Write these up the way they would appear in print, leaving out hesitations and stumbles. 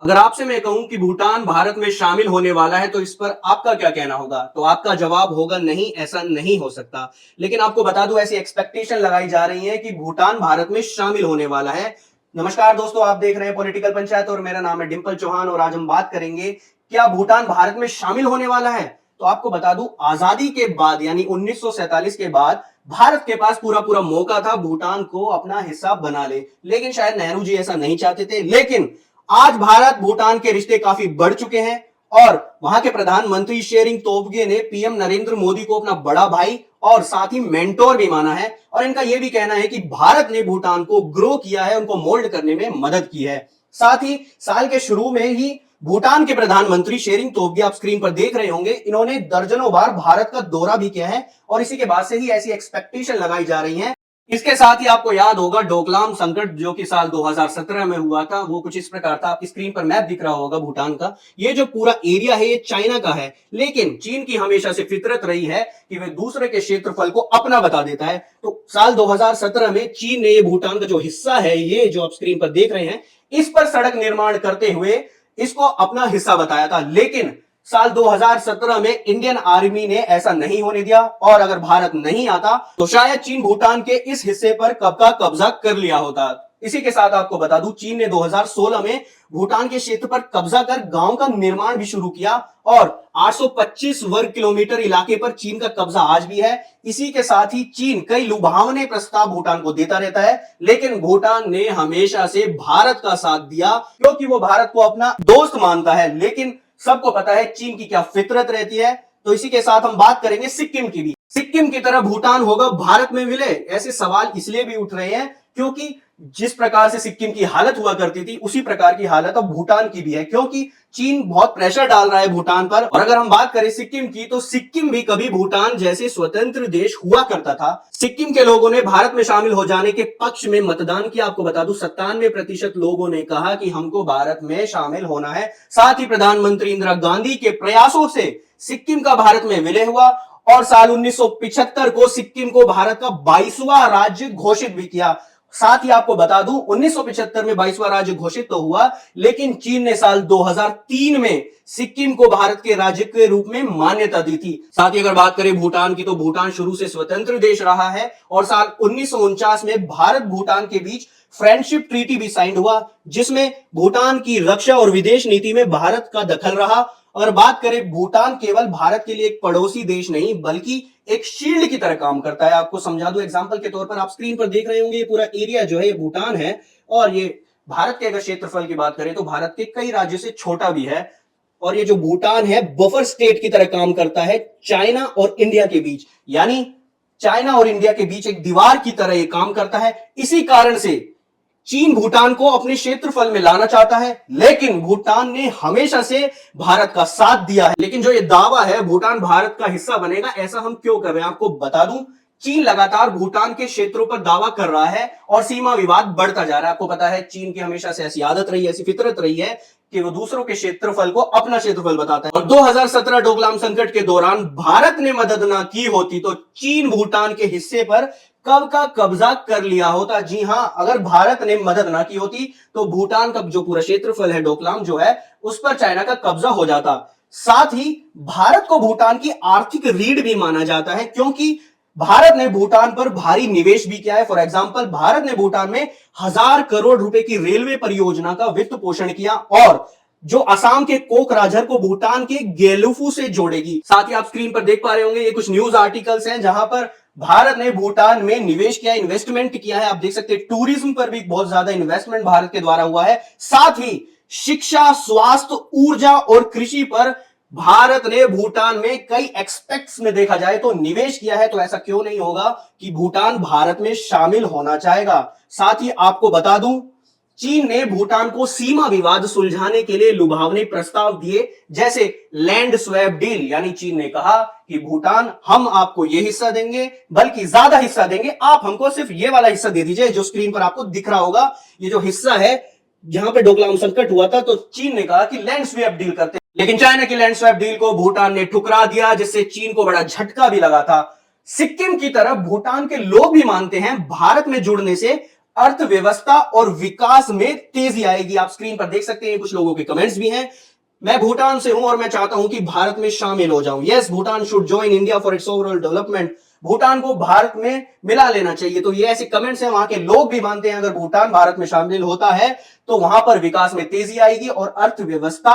अगर आपसे मैं कहूं कि भूटान भारत में शामिल होने वाला है तो इस पर आपका क्या कहना होगा? तो आपका जवाब होगा नहीं, ऐसा नहीं हो सकता। लेकिन आपको बता दूं, ऐसी एक्सपेक्टेशन लगाई जा रही है कि भूटान भारत में शामिल होने वाला है। नमस्कार दोस्तों, आप देख रहे हैं पॉलिटिकल पंचायत और मेरा नाम है डिंपल चौहान और आज हम बात करेंगे क्या भूटान भारत में शामिल होने वाला है। तो आपको बता दूं, आजादी के बाद यानी 1947 के बाद भारत के पास पूरा पूरा मौका था भूटान को अपना हिस्सा बना ले, लेकिन शायद नेहरू जी ऐसा नहीं चाहते थे। लेकिन आज भारत भूटान के रिश्ते काफी बढ़ चुके हैं और वहां के प्रधानमंत्री शेरिंग तोब्गे ने पीएम नरेंद्र मोदी को अपना बड़ा भाई और साथ ही मेंटोर भी माना है और इनका यह भी कहना है कि भारत ने भूटान को ग्रो किया है, उनको मोल्ड करने में मदद की है। साथ ही साल के शुरू में ही भूटान के प्रधानमंत्री शेरिंग तोब्गे, आप स्क्रीन पर देख रहे होंगे, इन्होंने दर्जनों बार भारत का दौरा भी किया है और इसी के बाद से ही ऐसी एक्सपेक्टेशन लगाई जा रही है। इसके साथ ही आपको याद होगा डोकलाम संकट जो कि साल 2017 में हुआ था, वो कुछ इस प्रकार था। आपकी स्क्रीन पर मैप दिख रहा होगा भूटान का। ये जो पूरा एरिया है ये चाइना का है, लेकिन चीन की हमेशा से फितरत रही है कि वे दूसरे के क्षेत्रफल को अपना बता देता है। तो साल 2017 में चीन ने ये भूटान का जो हिस्सा है, ये जो आप स्क्रीन पर देख रहे हैं, इस पर सड़क निर्माण करते हुए इसको अपना हिस्सा बताया था। लेकिन साल 2017 में इंडियन आर्मी ने ऐसा नहीं होने दिया और अगर भारत नहीं आता तो शायद चीन भूटान के इस हिस्से पर कब का कब्जा कर लिया होता। इसी के साथ आपको बता दूं, चीन ने 2016 में भूटान के क्षेत्र पर कब्जा कर गांव का निर्माण भी शुरू किया और 825 वर्ग किलोमीटर इलाके पर चीन का कब्जा आज भी है। इसी के साथ ही चीन कई लुभावने प्रस्ताव भूटान को देता रहता है, लेकिन भूटान ने हमेशा से भारत का साथ दिया क्योंकि वो भारत को अपना दोस्त मानता है। लेकिन सबको पता है चीन की क्या फितरत रहती है। तो इसी के साथ हम बात करेंगे सिक्किम की भी। सिक्किम की तरह भूटान होगा भारत में विलय? ऐसे सवाल इसलिए भी उठ रहे हैं क्योंकि जिस प्रकार से सिक्किम की हालत हुआ करती थी उसी प्रकार की हालत अब भूटान की भी है, क्योंकि चीन बहुत प्रेशर डाल रहा है भूटान पर। और अगर हम बात करें सिक्किम की, तो सिक्किम भी कभी भूटान जैसे स्वतंत्र देश हुआ करता था। सिक्किम के लोगों ने भारत में शामिल हो जाने के पक्ष में मतदान किया। आपको बता दूं 97% लोगों ने कहा कि हमको भारत में शामिल होना है। साथ ही प्रधानमंत्री इंदिरा गांधी के प्रयासों से सिक्किम का भारत में विलय हुआ और साल 1975 को सिक्किम को भारत का 22वां राज्य घोषित भी किया। साथ ही आपको बता दूं 1975 में 22वां राज्य घोषित तो हुआ, लेकिन चीन ने साल 2003 में सिक्किम को भारत के राज्य के रूप में मान्यता दी थी। साथ ही अगर बात करें भूटान की, तो भूटान शुरू से स्वतंत्र देश रहा है और साल 1949 में भारत भूटान के बीच फ्रेंडशिप ट्रीटी भी साइन हुआ, जिसमें भूटान की रक्षा और विदेश नीति में भारत का दखल रहा। अगर बात करें, भूटान केवल भारत के लिए एक पड़ोसी देश नहीं बल्कि एक शील्ड की तरह काम करता है। आपको समझा दूं एग्जांपल के तौर पर, आप स्क्रीन पर देख रहे होंगे ये पूरा एरिया जो है ये भूटान है और ये भारत के अगर क्षेत्रफल की बात करें तो भारत के कई राज्यों से छोटा भी है। और ये जो भूटान है बफर स्टेट की तरह काम करता है चाइना और इंडिया के बीच, यानी चाइना और इंडिया के बीच एक दीवार की तरह ये काम करता है। इसी कारण से चीन भूटान को अपने क्षेत्रफल में लाना चाहता है, लेकिन भूटान ने हमेशा से भारत का साथ दिया है। लेकिन जो ये दावा है भूटान भारत का हिस्सा बनेगा, ऐसा हम क्यों कर रहे हैं आपको बता दूं। चीन लगातार भूटान के क्षेत्रों पर दावा कर रहा है और सीमा विवाद बढ़ता जा रहा है। आपको पता है चीन की हमेशा से ऐसी आदत रही है, ऐसी फितरत रही है कि वो दूसरों के क्षेत्रफल को अपना क्षेत्रफल बताता है। और 2017 डोकलाम संकट के दौरान भारत ने मदद ना की होती तो चीन भूटान के हिस्से पर कब का कब्जा कर लिया होता। जी हां, अगर भारत ने मदद ना की होती तो भूटान का जो पूरा क्षेत्रफल है डोकलाम जो है उस पर चाइना का कब्जा हो जाता। साथ ही भारत को भूटान की आर्थिक रीढ़ भी माना जाता है क्योंकि भारत ने भूटान पर भारी निवेश भी किया है। फॉर एग्जांपल, भारत ने भूटान में 1000 करोड़ रुपए की रेलवे परियोजना का वित्त पोषण किया और जो असम के कोकराझार को भूटान के गेलुफू से जोड़ेगी। साथ ही आप स्क्रीन पर देख पा रहे होंगे ये कुछ न्यूज आर्टिकल्स हैं जहां पर भारत ने भूटान में निवेश किया, इन्वेस्टमेंट किया है। आप देख सकते हैं टूरिज्म पर भी बहुत ज्यादा इन्वेस्टमेंट भारत के द्वारा हुआ है। साथ ही शिक्षा, स्वास्थ्य, ऊर्जा और कृषि पर भारत ने भूटान में कई एक्सपेक्ट्स में देखा जाए तो निवेश किया है। तो ऐसा क्यों नहीं होगा कि भूटान भारत में शामिल होना चाहेगा। साथ ही आपको बता दूं चीन ने भूटान को सीमा विवाद सुलझाने के लिए लुभावने प्रस्ताव दिए, जैसे लैंड स्वैप डील, यानी चीन ने कहा कि भूटान हम आपको यह हिस्सा देंगे, बल्कि ज्यादा हिस्सा देंगे, आप हमको सिर्फ ये वाला हिस्सा दे दीजिए जो स्क्रीन पर आपको दिख रहा होगा। ये जो हिस्सा है जहां पे डोकलाम संकट हुआ था तो चीन ने कहा कि लैंड स्वैप डील करते, लेकिन चाइना की लैंड स्वैप डील को भूटान ने ठुकरा दिया, जिससे चीन को बड़ा झटका भी लगा था। सिक्किम की तरफ भूटान के लोग भी मानते हैं भारत में जुड़ने से अर्थव्यवस्था और विकास में तेजी आएगी। आप स्क्रीन पर देख सकते हैं, कुछ लोगों के कमेंट्स भी हैं। मैं भूटान से हूं और मैं चाहता हूं कि भारत में शामिल हो जाऊं। Yes, Bhutan should join India for its overall development. Bhutan को भारत में मिला लेना चाहिए। तो ये ऐसे कमेंट्स हैं, वहां के लोग भी मानते हैं अगर भूटान भारत में शामिल होता है तो वहां पर विकास में तेजी आएगी और अर्थव्यवस्था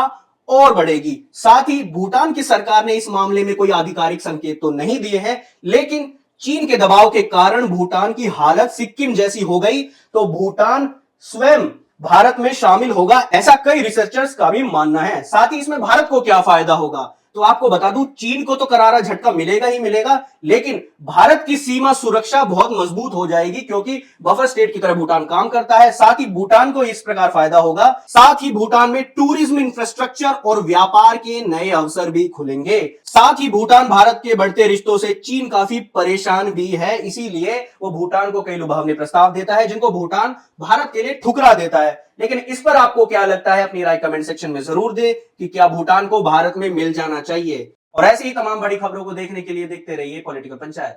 और बढ़ेगी। साथ ही भूटान की सरकार ने इस मामले में कोई आधिकारिक संकेत तो नहीं दिए हैं, लेकिन चीन के दबाव के कारण भूटान की हालत सिक्किम जैसी हो गई तो भूटान स्वयं भारत में शामिल होगा, ऐसा कई रिसर्चर्स का भी मानना है। साथ ही इसमें भारत को क्या फायदा होगा, तो आपको बता दूं, चीन को तो करारा झटका मिलेगा ही मिलेगा, लेकिन भारत की सीमा सुरक्षा बहुत मजबूत हो जाएगी क्योंकि बफर स्टेट की तरह भूटान काम करता है। साथ ही भूटान को इस प्रकार फायदा होगा, साथ ही भूटान में टूरिज्म इंफ्रास्ट्रक्चर और व्यापार के नए अवसर भी खुलेंगे। साथ ही भूटान भारत के बढ़ते रिश्तों से चीन काफी परेशान भी है, इसीलिए वो भूटान को कई लुभावने प्रस्ताव देता है जिनको भूटान भारत के लिए ठुकरा देता है। लेकिन इस पर आपको क्या लगता है, अपनी राय कमेंट सेक्शन में जरूर दे कि क्या भूटान को भारत में मिल जाना चाहिए। और ऐसी ही तमाम बड़ी खबरों को देखने के लिए देखते रहिए पॉलिटिकल पंचायत।